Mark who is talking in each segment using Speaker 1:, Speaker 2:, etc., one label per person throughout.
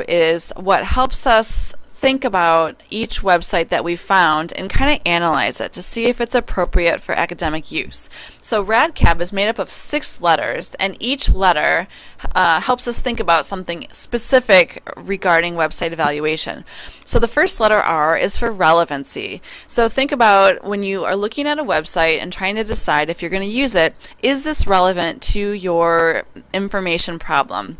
Speaker 1: is what helps us think about each website that we found and kind of analyze it to see if it's appropriate for academic use. So Radcab is made up of 6 letters, and each letter helps us think about something specific regarding website evaluation. So the first letter R is for relevancy. So think about when you are looking at a website and trying to decide if you're going to use it, is this relevant to your information problem?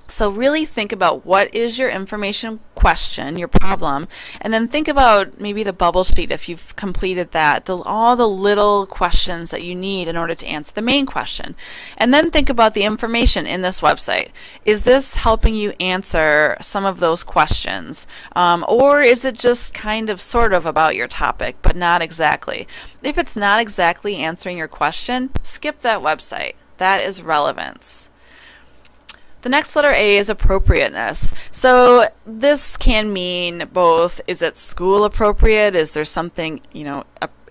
Speaker 1: So really think about what is your information question, your problem, and then think about maybe the bubble sheet if you've completed that, all the little questions that you need in order to answer the main question. And then think about the information in this website. Is this helping you answer some of those questions? Or is it just kind of sort of about your topic, but not exactly? If it's not exactly answering your question, skip that website. That is relevance. The next letter A is appropriateness. So this can mean both, is it school appropriate? Is there something,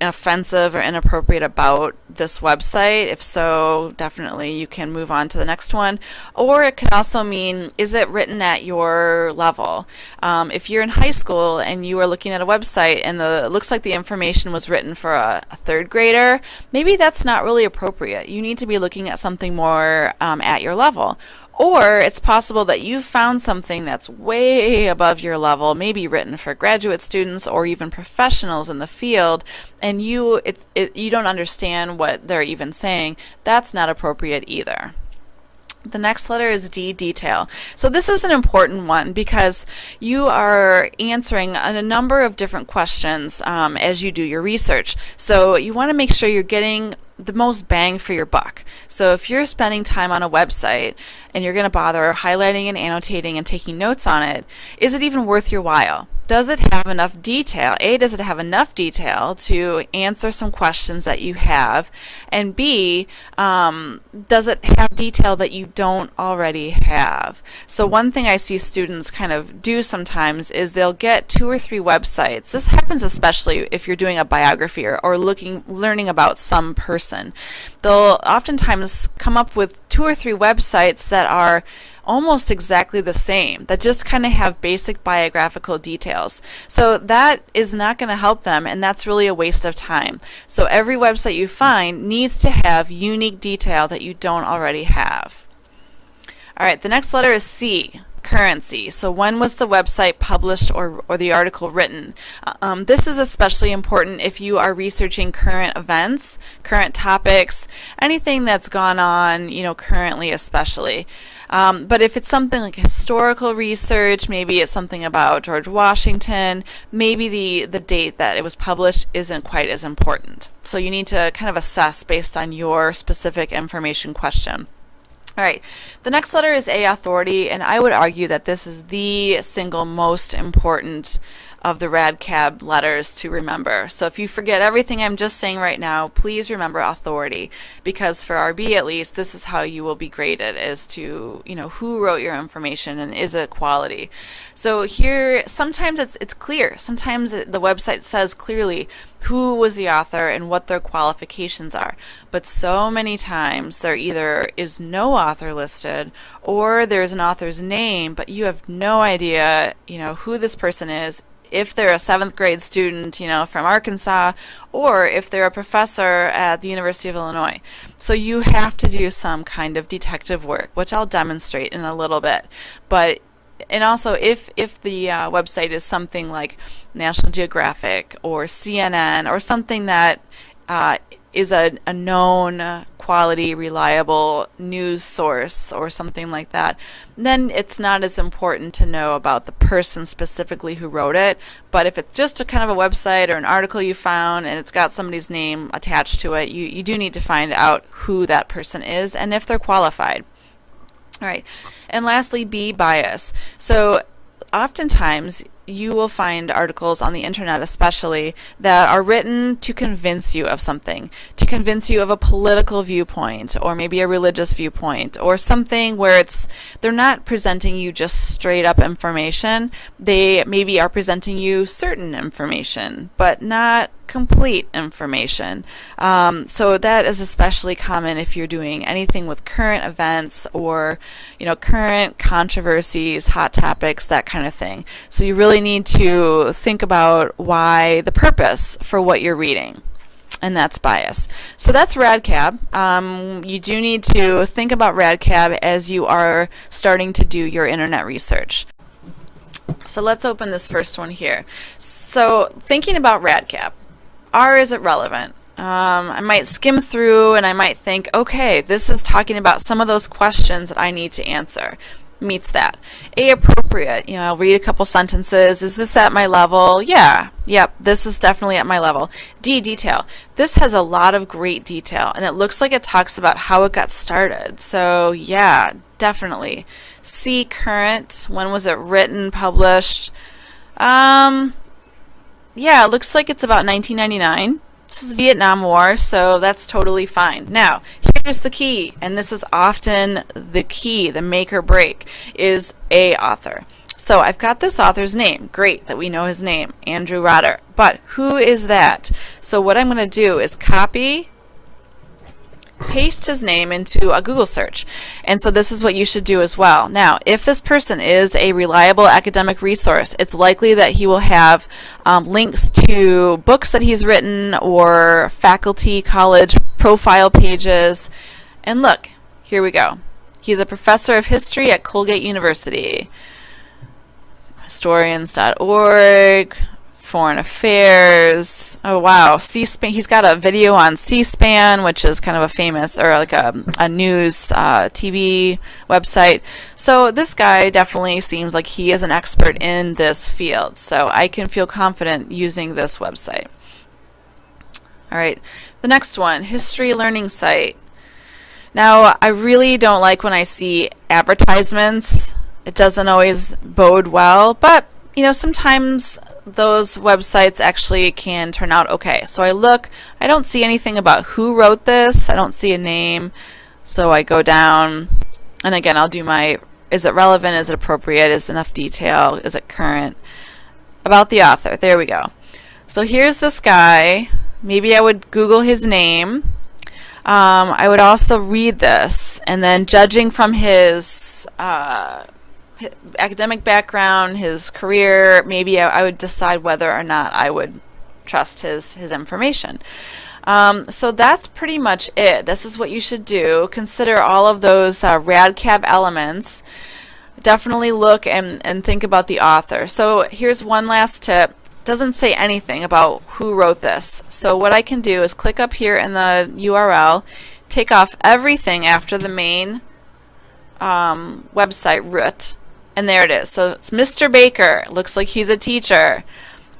Speaker 1: offensive or inappropriate about this website? If so, definitely you can move on to the next one. Or it could also mean, is it written at your level? If you're in high school and you are looking at a website and it looks like the information was written for a 3rd grader, maybe that's not really appropriate. You need to be looking at something more at your level. Or it's possible that you found something that's way above your level, maybe written for graduate students or even professionals in the field, and you don't understand what they're even saying. That's not appropriate either. The next letter is D, detail. So this is an important one because you are answering a number of different questions as you do your research. So you want to make sure you're getting the most bang for your buck. So if you're spending time on a website and you're going to bother highlighting and annotating and taking notes on it, is it even worth your while? Does it have enough detail? A, does it have enough detail to answer some questions that you have? And B, does it have detail that you don't already have? So one thing I see students kind of do sometimes is they'll get 2 or 3 websites. This happens especially if you're doing a biography or learning about some person. They'll oftentimes come up with 2 or 3 websites that are almost exactly the same, that just kind of have basic biographical details. So that is not going to help them, and that's really a waste of time. So every website you find needs to have unique detail that you don't already have. All right, the next letter is C, currency. So when was the website published or the article written? This is especially important if you are researching current events, current topics, anything that's gone on, currently especially. But if it's something like historical research, maybe it's something about George Washington, maybe the date that it was published isn't quite as important. So you need to kind of assess based on your specific information question. All right, the next letter is A, authority, and I would argue that this is the single most important of the Radcab letters to remember. So if you forget everything I'm just saying right now, please remember authority, because for RB at least, this is how you will be graded as to, who wrote your information and is it quality. So here, sometimes it's clear. Sometimes the website says clearly who was the author and what their qualifications are. But so many times there either is no author listed or there's an author's name, but you have no idea, who this person is, if they're a 7th grade student, from Arkansas, or if they're a professor at the University of Illinois. So you have to do some kind of detective work, which I'll demonstrate in a little bit. And also, if the website is something like National Geographic or CNN or something that is a known, quality, reliable news source or something like that, then it's not as important to know about the person specifically who wrote it. But if it's just a kind of a website or an article you found and it's got somebody's name attached to it, you do need to find out who that person is and if they're qualified. All right, and lastly, B, bias. So oftentimes you will find articles on the internet especially that are written to convince you of something, to convince you of a political viewpoint or maybe a religious viewpoint or something where they're not presenting you just straight up information. They maybe are presenting you certain information, but not complete information. So that is especially common if you're doing anything with current events or current controversies, hot topics, that kind of thing. So you really need to think about why, the purpose for what you're reading, and that's bias. So that's Radcab. You do need to think about Radcab as you are starting to do your internet research. So let's open this first one here. So thinking about Radcab, is it relevant? I might skim through and I might think, okay, this is talking about some of those questions that I need to answer. Meets that. A, appropriate. I'll read a couple sentences. Is this at my level? Yeah. Yep, this is definitely at my level. D, detail. This has a lot of great detail, and it looks like it talks about how it got started. So yeah, definitely. C, current. When was it written, published? Yeah, it looks like it's about 1999. This is Vietnam War, so that's totally fine. Now, here's the key, and this is often the key, the make or break, is a author. So I've got this author's name. Great that we know his name, Andrew Rotter. But who is that? So what I'm going to do is copy, paste his name into a Google search. And so this is what you should do as well. Now, if this person is a reliable academic resource, it's likely that he will have links to books that he's written or faculty, college profile pages. And look, here we go. He's a professor of history at Colgate University. Historians.org. Foreign Affairs. Oh wow, C-SPAN. He's got a video on C-SPAN, which is kind of a famous, or like a news TV website. So this guy definitely seems like he is an expert in this field. So I can feel confident using this website. All right, the next one, history learning site. Now I really don't like when I see advertisements. It doesn't always bode well, but sometimes those websites actually can turn out okay. So I look, I don't see anything about who wrote this, I don't see a name, so I go down, and again I'll do my, is it relevant, is it appropriate, is enough detail, is it current, about the author, there we go. So here's this guy, maybe I would Google his name, I would also read this, and then judging from his academic background, his career, maybe I would decide whether or not I would trust his information. So that's pretty much it. This is what you should do. Consider all of those Radcab elements. Definitely look and think about the author. So here's one last tip. It doesn't say anything about who wrote this. So what I can do is click up here in the URL, take off everything after the main website root. And there it is. So it's Mr. Baker. Looks like he's a teacher.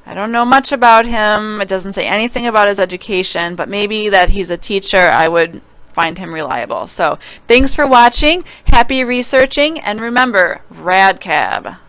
Speaker 1: I don't know much about him. It doesn't say anything about his education, but maybe that he's a teacher, I would find him reliable. So thanks for watching. Happy researching. And remember, Radcab.